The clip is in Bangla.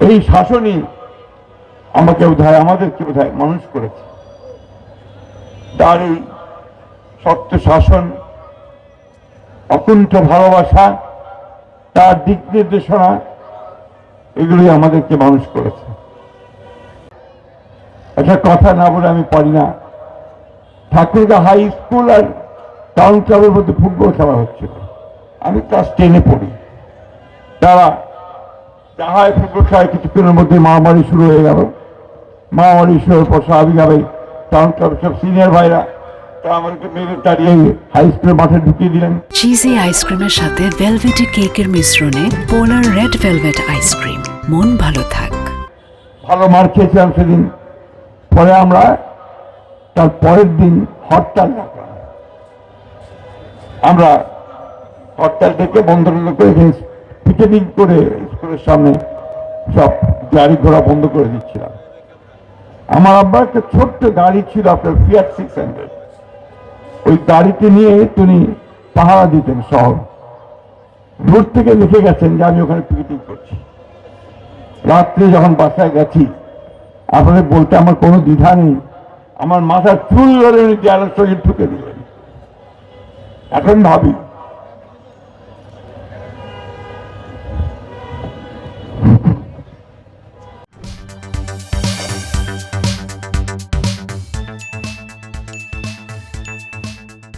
এই শাসনই আমাকে বোধহয় আমাদেরকে বোধহয় মানুষ করেছে। তার এই সত্য শাসন, অকুণ্ঠ ভালোবাসা, তার দিক নির্দেশনা, এগুলোই আমাদেরকে মানুষ করেছে। একটা কথা না বলে আমি পারি না, ঠাকুরগাঁ হাই স্কুল আর টাউন ক্লাবের মধ্যে ফুটবল খেলা হচ্ছিল। আমি ক্লাস 10-এ পড়ি। তারা যাহায় ফুটবল খেলায় কিছুক্ষণের মধ্যে মারামারি শুরু হয়ে গেল। মারামারি শুরুর পর স্বাভাবিকভাবে টাউন ক্লাবের সব সিনিয়র ভাইরা তারা আমাকে মেরে তাড়িয়ে হাই স্কুলের মাঠে ঢুকিয়ে দিলেন। চিজি আইসক্রিমের সাথে ভেলভেটি কেকের মিশ্রণে পোলার রেড ভেলভেট আইসক্রিম, মন ভালো থাক। ভালো মার খেয়েছিলাম সেদিন। পরে আমরা তার পরের দিন হরতাল ডাকলাম। আমরা হরতাল থেকে বন্ধ করে পিকেটিং করে স্কুলের সামনে সব গাড়ি ঘোড়া বন্ধ করে দিচ্ছিলাম। আমার আব্বা একটা ছোট্ট গাড়ি ছিল, আপনার ফিয়াট 600। ওই গাড়িতে নিয়ে তিনি পাহারা দিতেন শহর। রোড থেকে লিখে গেছেন যে আমি ওখানে পিকেটিং করছি। রাত্রে যখন বাসায় গেছি, আপনাদের বলতে আমার কোনো দ্বিধা নেই, আমার মাথার চুল ধরে উনি দেয়ালের সঙ্গে ঠুকে দিলেন। এখন ভাবি